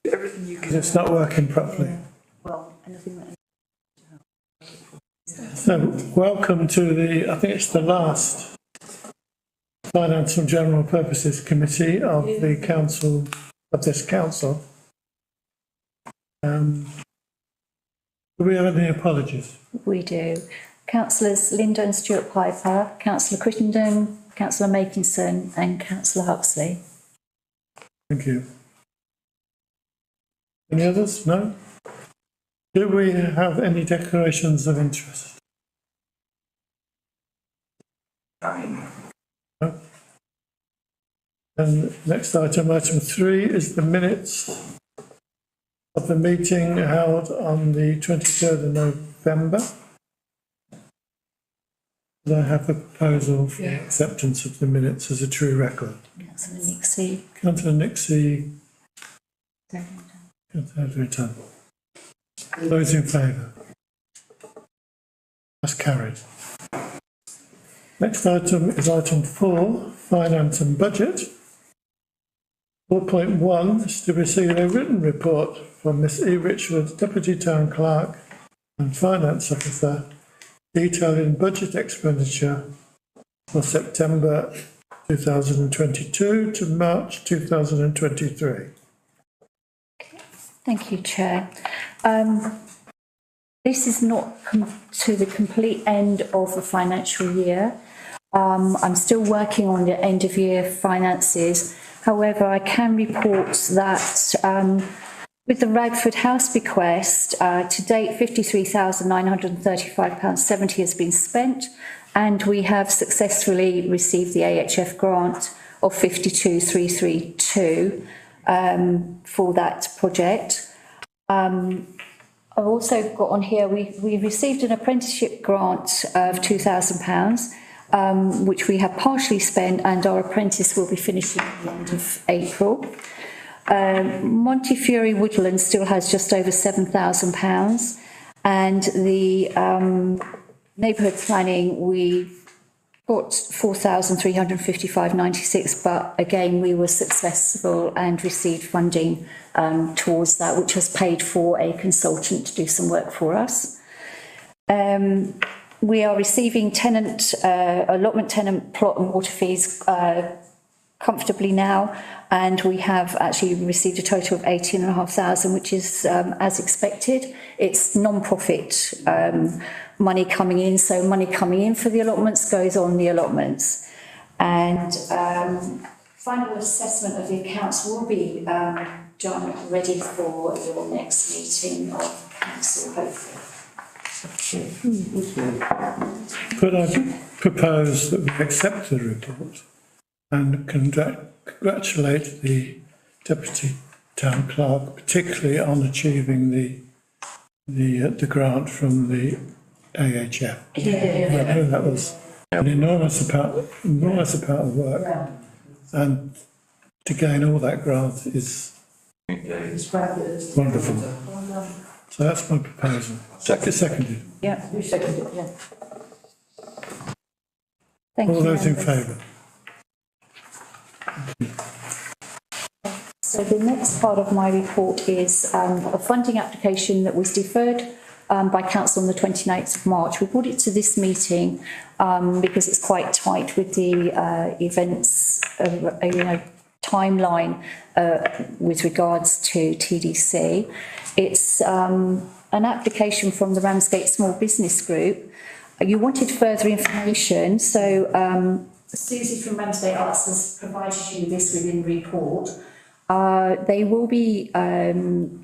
everything you can. It's not working properly. Well, anything that. So, welcome to the, I think it's the last Finance and General Purposes Committee of the Council, of this Council. Do we have any apologies? We do. Councillors Linda and Stuart Piper, Councillor Crittenden, Councillor Makinson and Councillor Huxley. Thank you. Any others? No? Do we have any declarations of interest? No? And next item, item 3, is the minutes of the meeting held on the 23rd of November. I have a proposal for acceptance of the minutes as a true record. Councillor Nixie. Councillor Nixie. Councillor Return. Those in favour? That's carried. Next item is item 4, Finance and Budget. 4.1 is to receive a written report from Miss E. Richards, Deputy Town Clerk and Finance Officer, detailing budget expenditure for September 2022 to March 2023. Thank you, Chair. This is not to the complete end of the financial year. I'm still working on the end of year finances. However, I can report that with the Radford House bequest, to date £53,935.70 has been spent, and we have successfully received the AHF grant of 52,332 for that project. I've also got on here, we received an apprenticeship grant of £2,000, which we have partially spent, and our apprentice will be finishing at the end of April. Montefiore Woodland still has just over £7,000, and the neighbourhood planning, we've got £4,355.96, but again we were successful and received funding towards that, which has paid for a consultant to do some work for us. We are receiving allotment tenant plot and water fees comfortably now, and we have actually received a total of 18,500, which is as expected. It's non-profit money coming in, so money coming in for the allotments goes on the allotments. And final assessment of the accounts will be done ready for your next meeting of council, hopefully. Could I propose that we accept the report and congratulate the Deputy Town Clerk, particularly on achieving the grant from the AHF. Yeah. That was an enormous amount of work, and to gain all that grant is wonderful. So that's my proposal. Seconded. Yeah, who seconded it? Yeah. Thank all you, those members. in favour? So the next part of my report is a funding application that was deferred by Council on the 29th of March. We brought it to this meeting because it's quite tight with the events, timeline with regards to TDC. It's an application from the Ramsgate Small Business Group. You wanted further information, so Susie from Ramsgate Arts has provided you with this within the report. They will be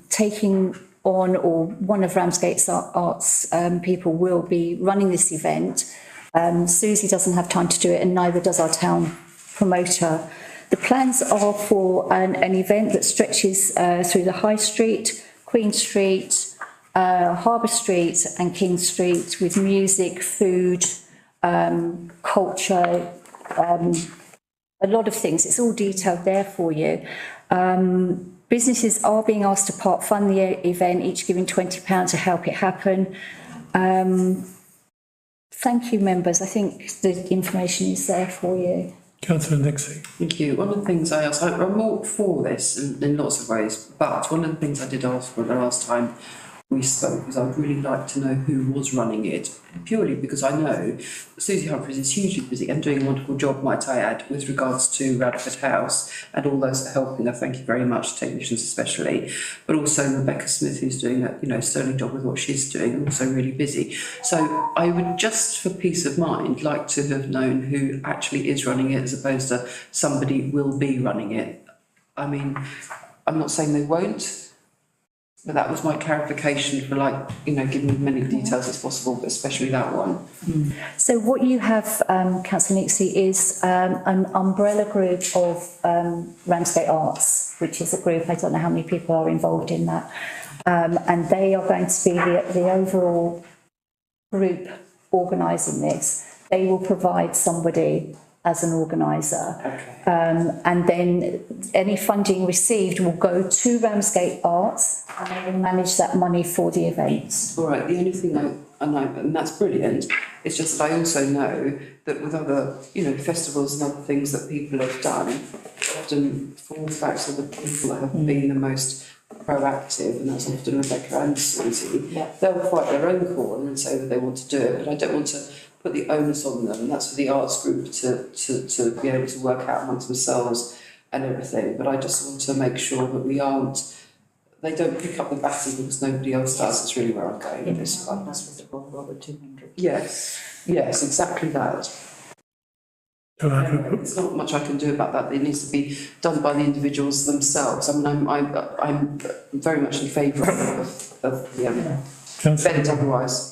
taking on, or one of Ramsgate's Arts people will be running this event. Susie doesn't have time to do it, and neither does our town promoter. The plans are for an event that stretches through the High Street, Queen Street, Harbour Street and King Street, with music, food, culture, a lot of things. It's all detailed there for you. Businesses are being asked to part fund the event, each giving £20 to help it happen. Thank you, members. I think the information is there for you. Councillor Nixie. Thank you. One of the things I asked, I'm all for this in lots of ways, but one of the things I did ask for the last time we spoke was I'd really like to know who was running it, purely because I know Susie Humphries is hugely busy and doing a wonderful job, might I add, with regards to Radford House and all those that are helping her. Thank you very much, technicians especially, but also Rebecca Smith, who's doing a sterling job with what she's doing, and also really busy. So I would just, for peace of mind, like to have known who actually is running it, as opposed to somebody will be running it. I mean, I'm not saying they won't, but that was my clarification for, giving as many details as possible, but especially that one. So what you have, Councillor Nixie, is an umbrella group of Ramsgate Arts, which is a group, I don't know how many people are involved in that, and they are going to be the overall group organising this. They will provide somebody as an organiser. Okay. And then any funding received will go to Ramsgate Arts and they will manage that money for the events. All right, the only thing I know, and that's brilliant, it's just that I also know that with other, festivals and other things that people have done, often falls back to the people that have been the most proactive, and that's often Rebecca and Susie. Yeah. They'll fight their own corner and say that they want to do it, but I don't want to put the onus on them, and that's for the arts group to be able to work out amongst themselves and everything. But I just want to make sure that they don't pick up the baton because nobody else does. That's really where I'm going with this one. Yes, exactly that. There's not much I can do about that. It needs to be done by the individuals themselves. I mean, I'm very much in favour of the event otherwise.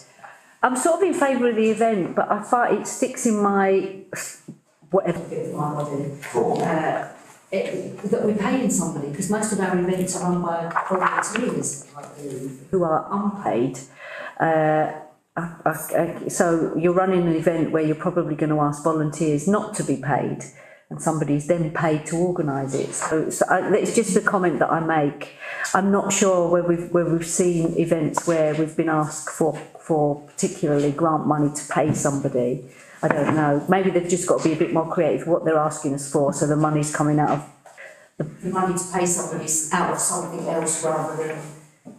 I'm sort of in favour of the event, but I find it sticks in my whatever bit of my body that we're paying somebody, because most of our events are run by volunteers who are unpaid. So you're running an event where you're probably going to ask volunteers not to be paid, and somebody's then paid to organise it. So it's just a comment that I make. I'm not sure where we've seen events where we've been asked for particularly grant money to pay somebody. I don't know. Maybe they've just got to be a bit more creative what they're asking us for, so the money's coming out of the money to pay somebody out of something else rather than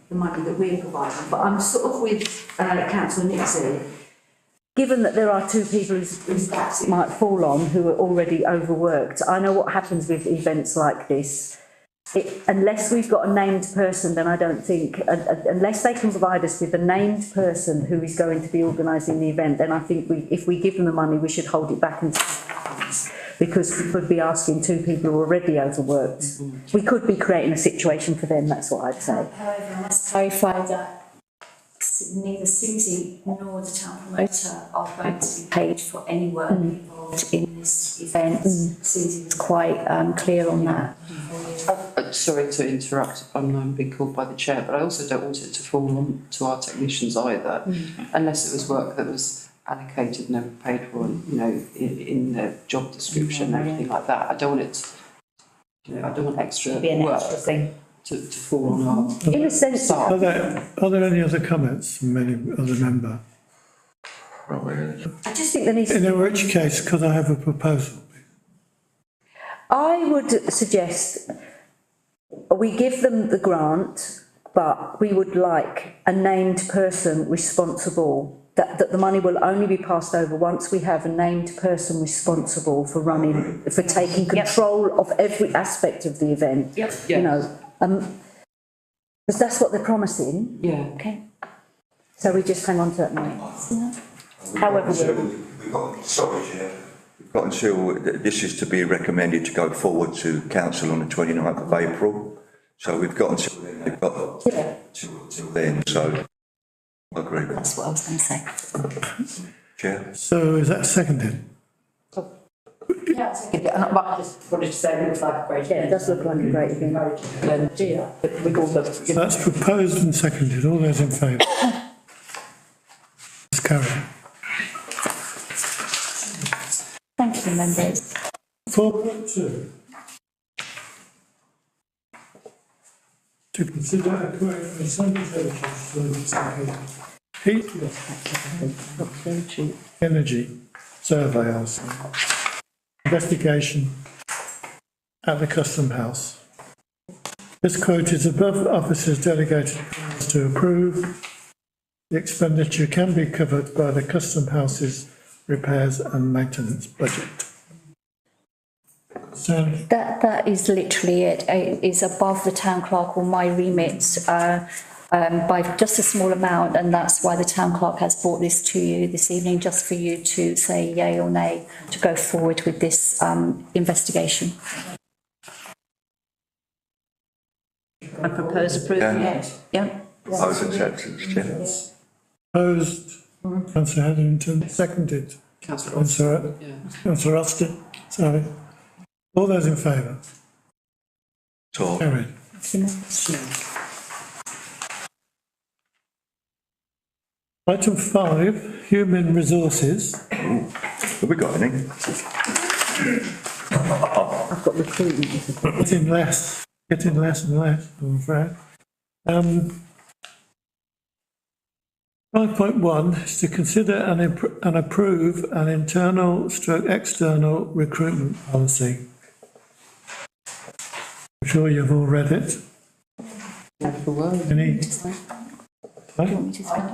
the money that we're providing. But I'm sort of with Councillor Nixie. Given that there are two people whose backs it might fall on who are already overworked, I know what happens with events like this. Unless we've got a named person, then I don't think, unless they can provide us with a named person who is going to be organising the event, then I think if we give them the money, we should hold it back until it happens, because we could be asking two people who are already overworked. We could be creating a situation for them, that's what I'd say. However, I must clarify that neither Susie nor the town promoter are going to be paid for any work involved in this event. Susie was quite clear on that. Sorry to interrupt if I'm being called by the chair, but I also don't want it to fall on to our technicians either, unless it was work that was allocated and never paid for, in their job description and everything like that. I don't want it, I don't want extra work to fall on our In a sense, staff. Are there any other comments from any other member? I just think there needs to In which case, could I have a proposal? I would suggest we give them the grant, but we would like a named person responsible, that the money will only be passed over once we have a named person responsible for taking control of every aspect of the event. Because that's what they're promising. Yeah. Okay. So we just hang on to that money. However, we've got until this is to be recommended to go forward to council on the 29th of April. So we've got until then. They've got till then. So I agree. That's what I was going to say. Chair. So is that seconded? Yeah, I just wanted to say it looks like a great Yeah, it does look like a great event. With all the, So that's proposed and seconded. All those in favour? It's carried. Thank you, members. 4.2. To consider acquiring an assembly services heat energy survey, I see. investigation at the Custom House. This quote is above officers' delegated powers to approve. The expenditure can be covered by the Custom House's repairs and maintenance budget. So That is literally it. It is above the town clerk or my remit by just a small amount, and that's why the town clerk has brought this to you this evening, just for you to say yay or nay to go forward with this investigation. I propose approval. Yeah. Propose acceptance, Chair. opposed, councillor Hetherington, seconded, Councillor, yeah. councillor Austin, sorry. All those in favour? So, Carried. Item 5, human resources. have we got any? I've got recruitment. Getting less and less, I'm afraid. 5.1 is to consider and approve an internal stroke external recruitment policy. I'm sure you've all read it. Any?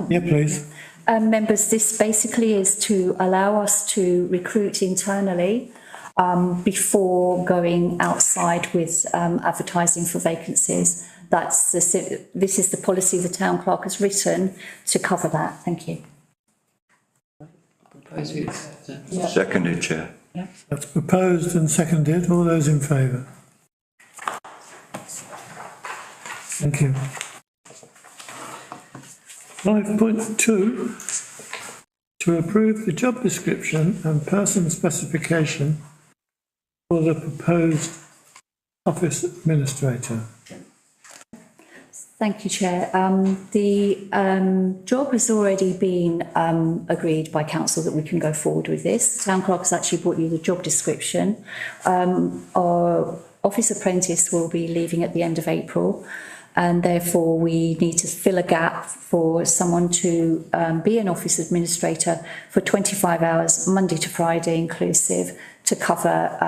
Yeah, please. Members, this basically is to allow us to recruit internally before going outside with advertising for vacancies. This is the policy the town clerk has written to cover that. Thank you. Propose we accept it. Seconded, Chair. That's proposed and seconded. All those in favour? Thank you. 5.2, to approve the job description and person specification for the proposed office administrator. Thank you, Chair. The job has already been agreed by council that we can go forward with this. The town clerk has actually brought you the job description. Our office apprentice will be leaving at the end of April, and therefore we need to fill a gap for someone to be an office administrator for 25 hours, Monday to Friday inclusive, to cover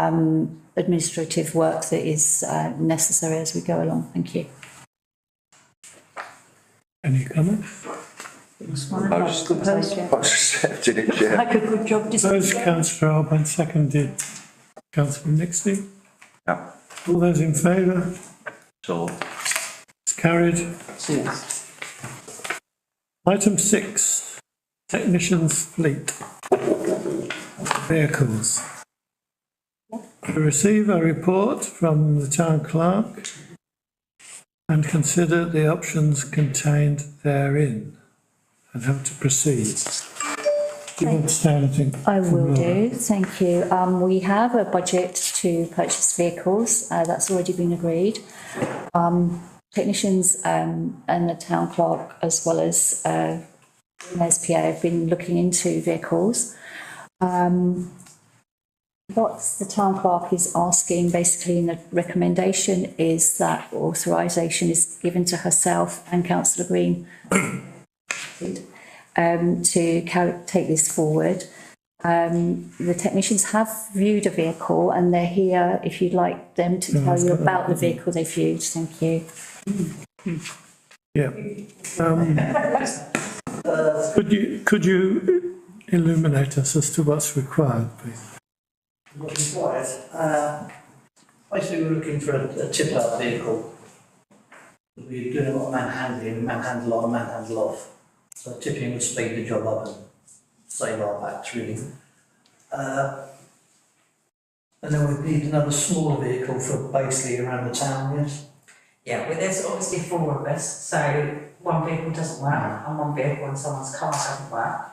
administrative work that is necessary as we go along. Thank you. Any comments? Proposed accepted it, Chair. Like a good job Proposed councillor Alban, seconded councillor Nixley. Yeah. All those in favour? So, It's carried. Yes. Item 6, technicians fleet. Vehicles. To receive a report from the town clerk and consider the options contained therein and how to proceed. Do you want to say anything? I will from Laura? do, thank you. We have a budget to purchase vehicles, that's already been agreed. Technicians and the town clerk, as well as SPA, have been looking into vehicles. What the town clerk is asking basically in the recommendation is that authorisation is given to herself and councillor Green to take this forward. The technicians have viewed a vehicle and they're here if you'd like them to tell you about the vehicle they've viewed. Thank you. Yeah. Could you illuminate us as to what's required, please? What's required? Basically, we're looking for a tip-out vehicle. We're doing a lot of manhandling, manhandle on, manhandle off. So tipping would speed the job up and save our backs, really. And then we need another smaller vehicle for basically around the town, yes? Yeah, well, there's obviously 4 of us, so one vehicle doesn't work and one vehicle in someone's car doesn't work.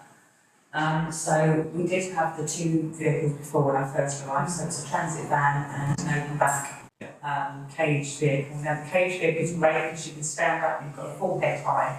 So we did have the 2 vehicles before when I first arrived, so it's a transit van and an open back caged vehicle. Now the caged vehicle is great because you can stand up and you've got a full head height.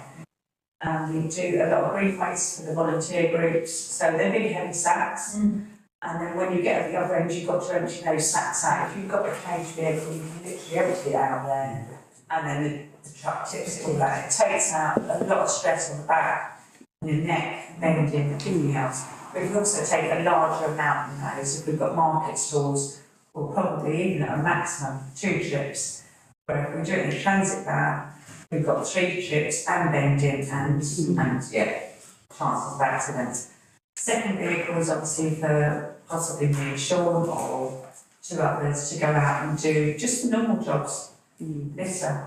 We do a lot of grief weights for the volunteer groups, so they're big heavy sacks. And then when you get at the other end, you've got to empty those sacks out. If you've got a caged vehicle, you can literally empty it out there, and then the truck tips it all out. It takes out a lot of stress on the back. the neck, bending, everything else. We can also take a larger amount than those. If we've got market stalls, we'll probably even at a maximum 2 trips. But if we do it in a transit van, we've got 3 trips and bending and chances of accidents. Second vehicle is obviously for possibly me and Sean or 2 others to go out and do just the normal jobs. Listen,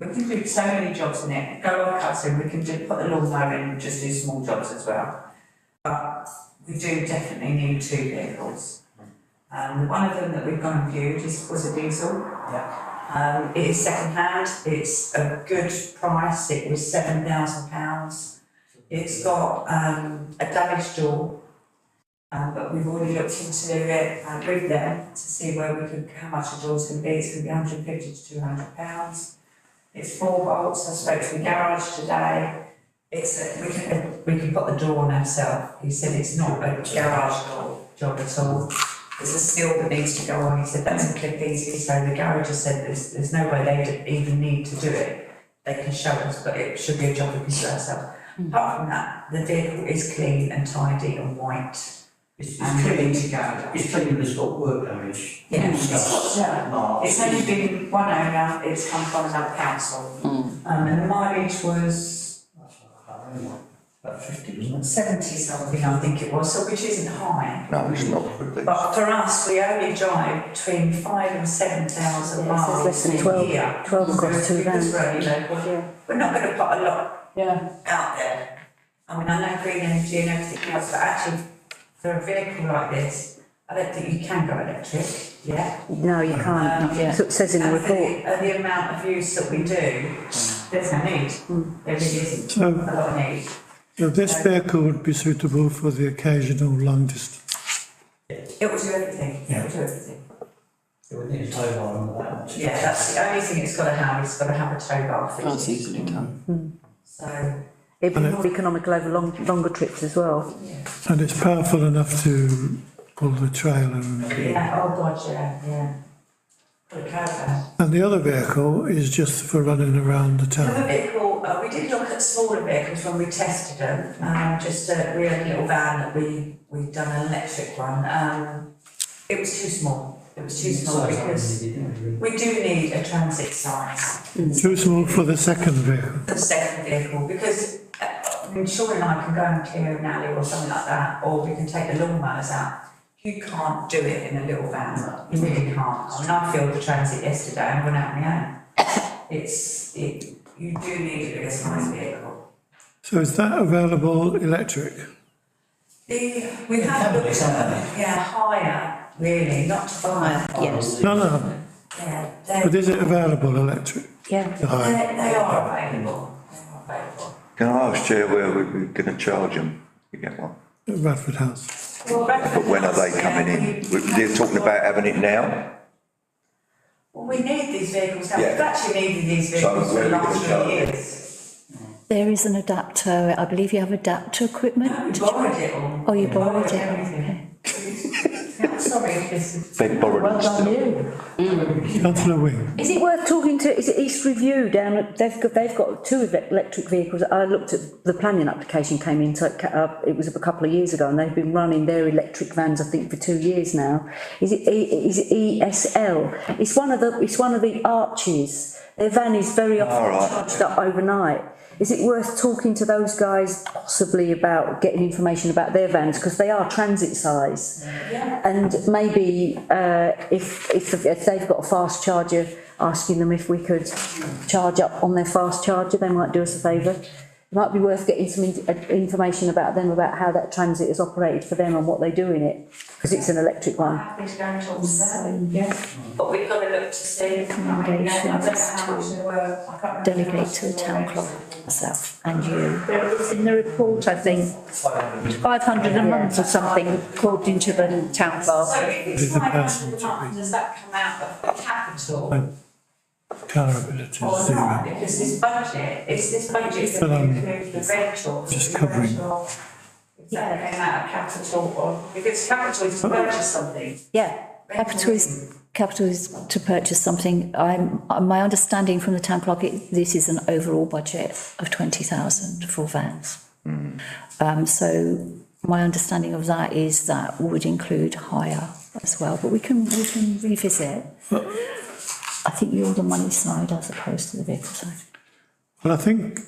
we can do so many jobs in it. Go on cutting, we can put the lawnmower in and just do small jobs as well. But we do definitely need 2 vehicles. One of them that we've gone and viewed was a diesel. Yeah. It is second hand. It's a good price. It was £7,000. It's got a damaged door, but we've already looked into it with them to see how much the door's going to be. It's going to be £150 to £200. It's 4 bolts. I spoke to the garage today. We can put the door on ourselves. He said it's not a garage door job at all. There's a seal that needs to go on. He said that's a clip easy. So the garage has said there's no way they even need to do it. They can show us, but it should be a job we can do ourselves. Apart from that, the vehicle is clean and tidy and white. It's clean to go. It's clean, but it's got work damage. Yeah, it's only been one owner. It's come from another council, and the mileage was About 50, wasn't it? 70 something, I think it was, so which isn't high. No, it's not really. But for us, we only drive between 5,000 and 7,000 Yeah, it says miles less than a 12 year. 12 across 2 Because vans. we're only local. Yeah. We're not going to put a lot Yeah. out there. I mean, I know green energy and everything else, but actually, for a vehicle like this, I don't think you can go electric. Yeah. No, you can't, not yet. So it says in the And for report. the amount of use that we do, there's no need. There really isn't So- a lot of need. So this vehicle would be suitable for the occasional long distance. It will do everything. It will do everything. It would need a tow bar on that much. Yeah, that's the only thing it's got to have. It's got to have a tow bar fitted. That's easily done. So, It'd be more economical over longer trips as well. yeah. And it's powerful enough to pull the trailer. Yeah, oh God, yeah. Put a caravan. And the other vehicle is just for running around the The other town. vehicle, we did look at smaller vehicles when we tested them. We had a little van that we'd done an electric one. It was too small. It was too small because we do need a transit size. Too small for the second vehicle. The second vehicle, because I mean, Sean and I can go and clear an alley or something like that, or we can take the lawnmowers out. You can't do it in a little van. You really can't. I mean, I filled the transit yesterday and went out on my own. You do need a bigger size vehicle. So is that available electric? We have looked at, higher, really, not to buy. Yes. No. Yeah, But is it available electric? Yeah. The high. they are available. They are available. Can I ask, Chair, where we're going to charge them to get one? At Bradford House. Well, But when are they coming in? They're talking about having it now? Well, we need these vehicles now. Yeah. We've actually needed these So vehicles for where the are we last gonna 3 charge? years. There is an adapter. I believe you have adapter equipment. No, we borrowed it all. Oh, you We borrowed it, everything. I'm sorry if this is. They've borrowed it still. Councillor Wing. Is it worth talking to, is it East Review down at, they've got 2 electric vehicles. I looked at, the planning application came in, so it was a couple of years ago, and they've been running their electric vans, I think, for 2 years now. Is it ESL? It's one of the Arches. Their van is very often All right. charged up overnight. Is it worth talking to those guys possibly about getting information about their vans, because they are transit size? Yeah. And maybe if they've got a fast charger, asking them if we could charge up on their fast charger, they might do us a favour. It might be worth getting some information about them, about how that transit is operated for them and what they do in it, because it's an electric one. Happy to go and talk to them, yeah. But we've got to look to see. I don't know how much they were. I can't remember. Delegate to the town clerk, myself and you. There is in the report, I think, 500 a month or something, according to the town clerk. So if it's With the 500 person a to month, does that come out of the capital? Car ability Or is not, zero. because this budget that But I'm includes the rental. just covering. If that came out of capital, or, because capital is to purchase something. Yeah, Capital is to purchase something. My understanding from the town clerk, this is an overall budget of 20,000 for vans. So my understanding of that is that would include hire as well, but we can revisit. I think you're the money side as opposed to the vehicle side. Well, I think,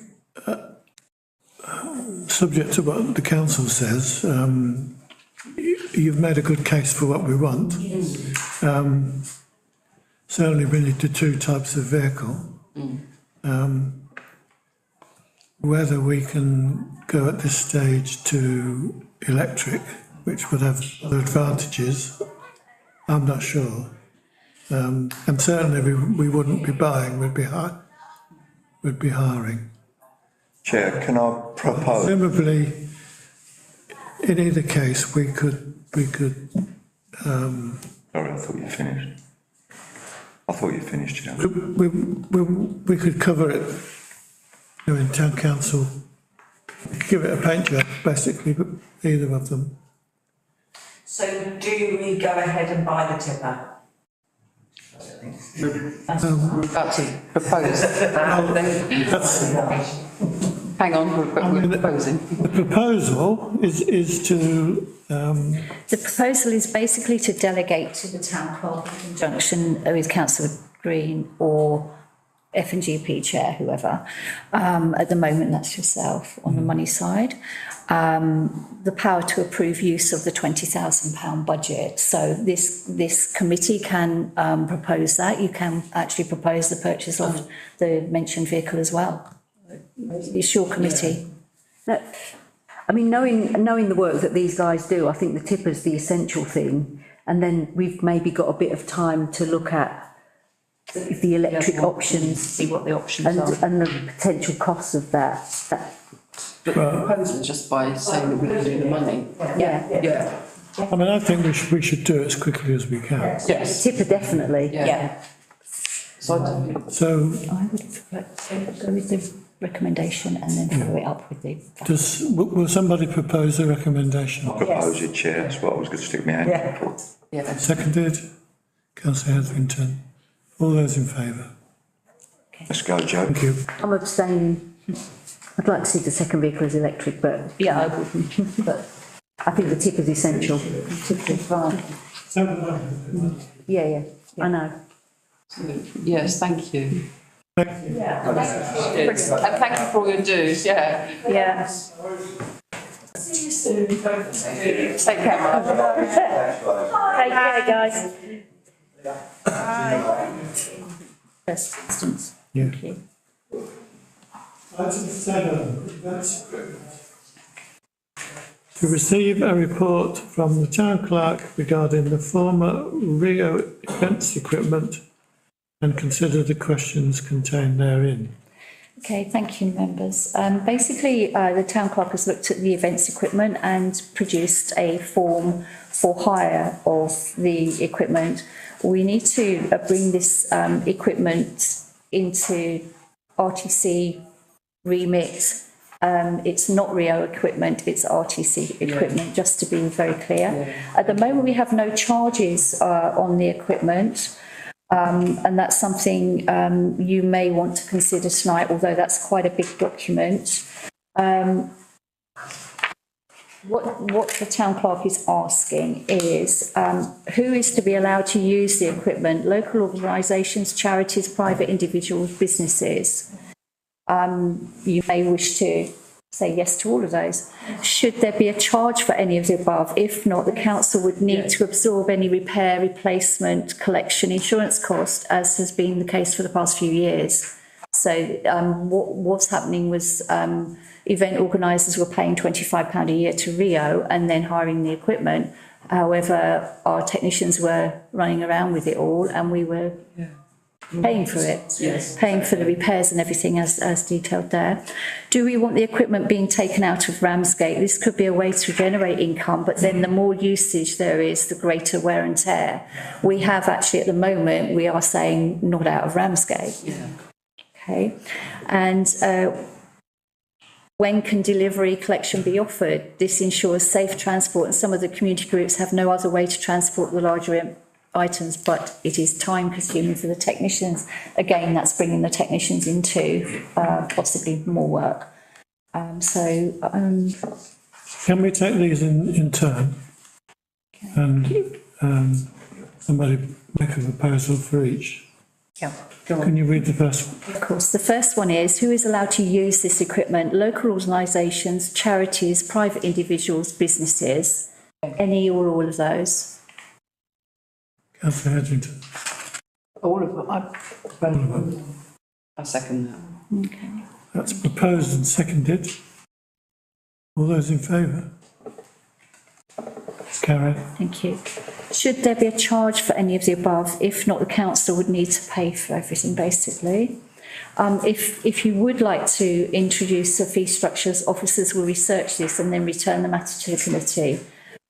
subject to what the council says, you've made a good case for what we want. Certainly we need the two types of vehicle. Whether we can go at this stage to electric, which would have other advantages, I'm not sure. And certainly we wouldn't be buying, we'd be hiring. Chair, can I propose? Presumably, in either case, we could. Sorry, I thought you finished. You know. We could cover it, in town council, give it a paint job, basically, but either of them. So do we go ahead and buy the tipper? We're about to propose. Hang on, we're proposing. The proposal is to. The proposal is basically to delegate to the town clerk in conjunction with Councillor Green or F&GP chair, whoever. At the moment, that's yourself on the money side. The power to approve use of the £20,000 budget. So this committee can propose that. You can actually propose the purchase of the mentioned vehicle as well. It's your committee. No, I mean, knowing the work that these guys do, I think the tipper's the essential thing, and then we've maybe got a bit of time to look at the electric options, see what the options are, and the potential costs of that. But the proposal is just by saying that we can do the money. Yeah. I mean, I think we should do it as quickly as we can. Yes. Tipper definitely. Yeah. So I would go with the recommendation and then follow it up with the. Will somebody propose a recommendation? I propose it, Chair, that's what I was going to stick my hand up for. yeah. Seconded, Councillor Hetherington. All those in favour? Let's go, Joe. Thank you. I'm abstaining. I'd like to see the second vehicle as electric, but Yeah, I wouldn't, but. I think the tipper's essential. Yeah, I know. Yes, thank you. Thank you. And thank you for all your dues, yeah. Yeah. See you soon. Take care, Mark. Take care, guys. First instance. Yeah. Thank you. Item 7, events equipment. To receive a report from the town clerk regarding the former Rio events equipment and consider the questions contained therein. Okay, thank you, members. Basically, the town clerk has looked at the events equipment and produced a form for hire of the equipment. We need to bring this equipment into RTC remit. It's not Rio equipment, it's RTC equipment, just to be very clear. Yeah. At the moment, we have no charges on the equipment. And that's something you may want to consider tonight, although that's quite a big document. What the town clerk is asking is who is to be allowed to use the equipment? Local organisations, charities, private individuals, businesses. You may wish to say yes to all of those. Should there be a charge for any of the above? If not, the council would need to absorb any repair, replacement, collection, insurance cost, as has been the case for the past few years. So what's happening was event organisers were paying £25 a year to Rio and then hiring the equipment. However, our technicians were running around with it all and we were paying for it, paying for the repairs and everything as detailed there. Do we want the equipment being taken out of Ramsgate? This could be a way to generate income, but then the more usage there is, the greater wear and tear. We have actually at the moment, we are saying not out of Ramsgate. Okay, and when can delivery collection be offered? This ensures safe transport and some of the community groups have no other way to transport the larger items, but it is time consuming for the technicians. Again, that's bringing the technicians into possibly more work. Can we take these in turn? And somebody make a proposal for each? Yeah. Can you read the first one? Of course. The first one is, who is allowed to use this equipment? Local organisations, charities, private individuals, businesses, any or all of those? Councillor Hedrington. All of them. I second that. Okay. That's proposed and seconded. All those in favour? Carried. Thank you. Should there be a charge for any of the above? If not, the council would need to pay for everything, basically. If you would like to introduce the fee structures, officers will research this and then return the matter to the committee.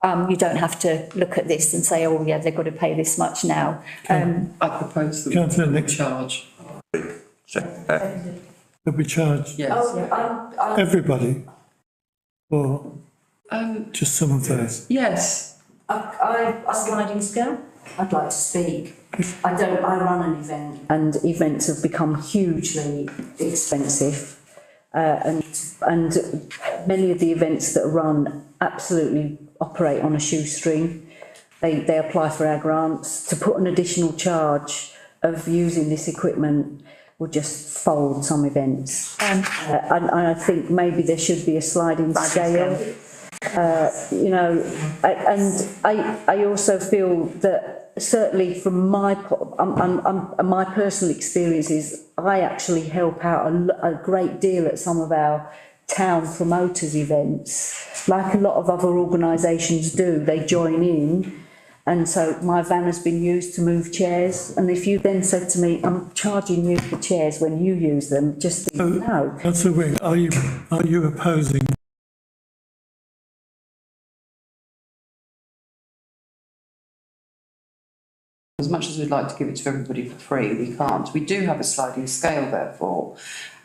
You don't have to look at this and say, oh yeah, they've got to pay this much now. I propose that Councillor we Nick. charge. They'll be charged, Yes. everybody? Or just some of those? Yes. A sliding scale. I'd like to speak. I run an event, and events have become hugely expensive. And many of the events that are run absolutely operate on a shoestring. They apply for our grants. To put an additional charge of using this equipment will just fold some events. And I think maybe there should be a sliding scale. I also feel that certainly from my personal experiences, I actually help out a great deal at some of our town promoters events, like a lot of other organisations do. They join in, and so my van has been used to move chairs. And if you then said to me, "I'm charging you for chairs when you use them," just think, no. Councillor Wing, are you opposing? As much as we'd like to give it to everybody for free, we can't. We do have a sliding scale, therefore,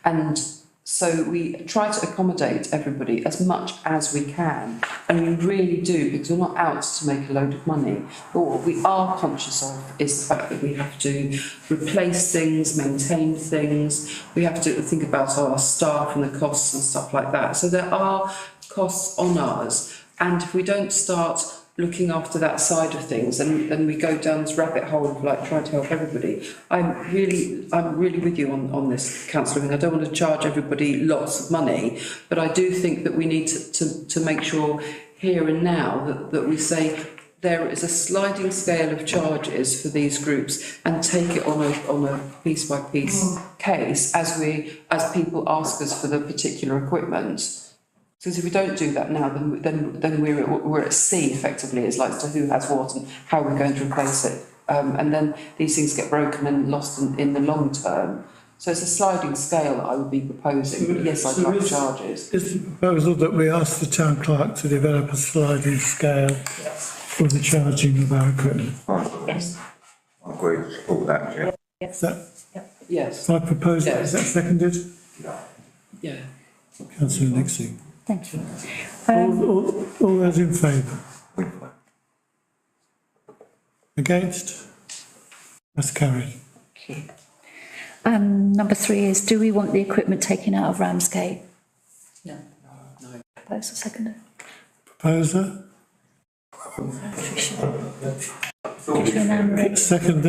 and so we try to accommodate everybody as much as we can, and we really do, because we're not out to make a load of money. But what we are conscious of is the fact that we have to replace things, maintain things. We have to think about our staff and the costs and stuff like that. So there are costs on us, and if we don't start looking after that side of things, and then we go down this rabbit hole of like trying to help everybody. I'm really with you on this, Councillor. I don't want to charge everybody lots of money, but I do think that we need to make sure here and now that we say there is a sliding scale of charges for these groups, and take it on a piece by piece case as people ask us for the particular equipment. Because if we don't do that now, then we're at sea effectively as like to who has what and how we're going to replace it, and then these things get broken and lost in the long term. So it's a sliding scale that I would be proposing. But yes, I'd like charges. Is the proposal that we ask the town clerk to develop a sliding scale for the charging of our equipment? Yes. I agree, support that, yeah. Is that, Yes. I propose that, Yes. is that seconded? Yeah. Councillor Nixie. Thank you. All those in favour? Against? That's carried. Okay. Number 3 is, do we want the equipment taken out of Ramsgate? No. Proposal seconded. Proposer? Second,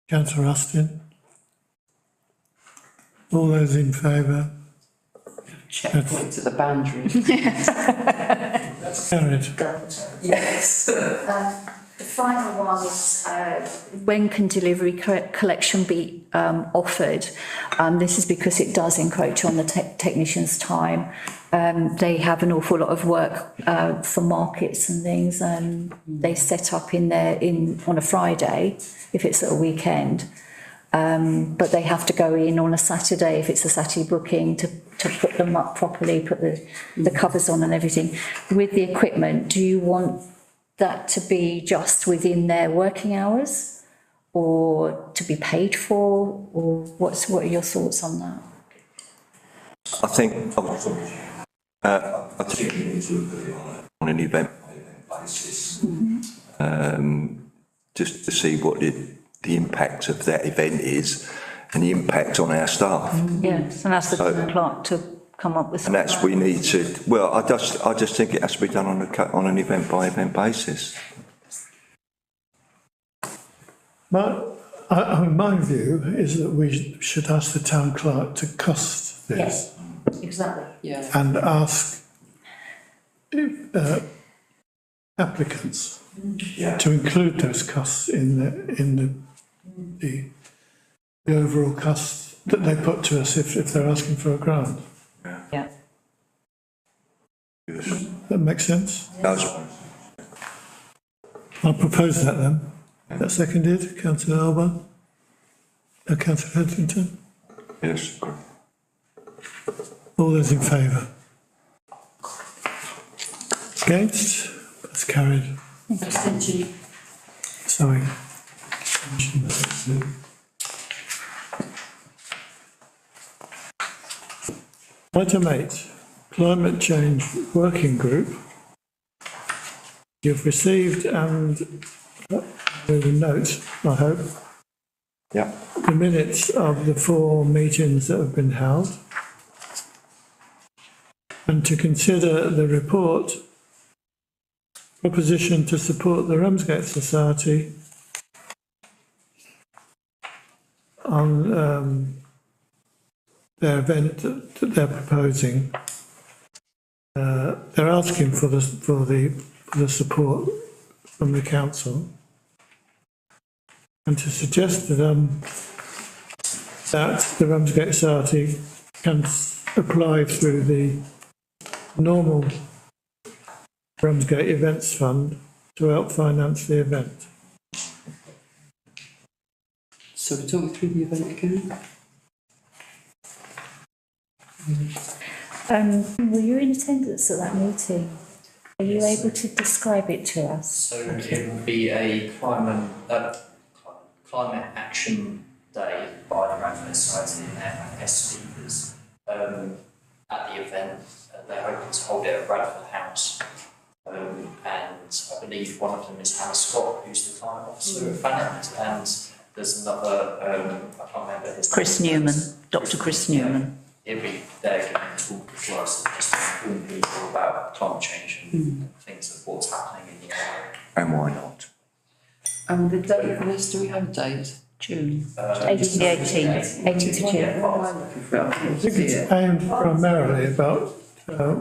Councillor Austin. All those in favour? Checkpoint to the boundary. Carried. Yes. The final one is, when can delivery collection be offered? This is because it does encroach on the technicians' time. They have an awful lot of work for markets and things, and they set up on a Friday if it's at a weekend. But they have to go in on a Saturday if it's a Saturday booking to put them up properly, put the covers on and everything. With the equipment, do you want that to be just within their working hours, or to be paid for, or what are your thoughts on that? I think you need to look at it on an event basis. just to see what the impact of that event is and the impact on our staff. Yes, and ask the town clerk to come up with. And that's, we need to, well, I just think it has to be done on an event by event basis. My view is that we should ask the town clerk to cost this. Yes, exactly. Yeah. And ask applicants to include those costs in the overall costs that they put to us if they're asking for a grant. Yeah. Yes. That makes sense? Does. I'll propose that then. That seconded, councillor Alba? Councillor Hetherington? Yes. All those in favour? Against? That's carried. Sorry. Item 8, Climate Change Working Group. You've received and with a note, I hope, Yeah. the minutes of the 4 meetings that have been held, and to consider the report, proposition to support the Ramsgate Society on their event that they're proposing. They're asking for the support from the council, and to suggest to them that the Ramsgate Society can apply through the normal Ramsgate Events Fund to help finance the event. So we talk through the event again? Were you in attendance at that meeting? Are you able to describe it to us? So it will be a climate action day by the Ramsgate Society and their guest speakers at the event. They're hoping to hold it at Bradford House. And I believe one of them is Hannah Scott, who's the climate officer at Fanet, and there's another, I can't remember his name. Chris Newman, Dr. Chris Newman. He'll be there giving a talk as well, so just to inform people about climate change and things of what's happening in the area. And why not? And the date for this, do we have a date? June. 18th. 18th of June. What am I looking for? I can't I think see it's it. aimed primarily about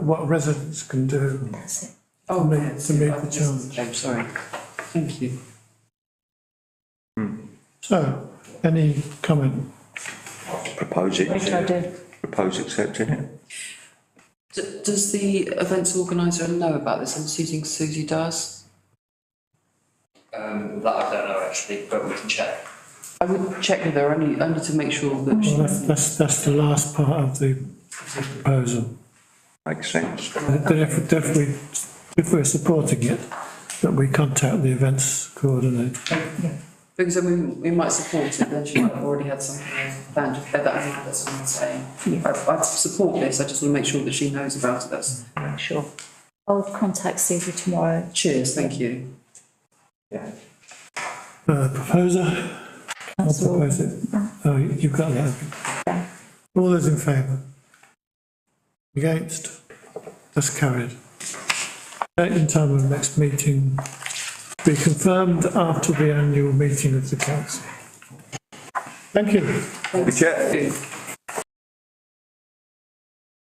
what residents can do That's it. Oh, to meet yes, the I missed challenge. the name, sorry. Thank you. So, any comment? Propose it. What should I do? Propose accepting it. Does the events organiser know about this? I'm assuming Susie does. That I don't know actually, but we can check. I would check with her only to make sure that Well, that's the last part of the proposal. Makes sense. That if we're supporting it, that we contact the events coordinator. because we might support it, then she might have already had something planned. That's what I'm saying. I support this, I just want to make sure that she knows about it. That's Sure. I'll contact Susie tomorrow. cheers, thank you. Proposer? I'll propose it. Oh, you've got that. Yeah. All those in favour? Against? That's carried. Date and time of next meeting be confirmed after the annual meeting of the council. Thank you. Thank you, Chair.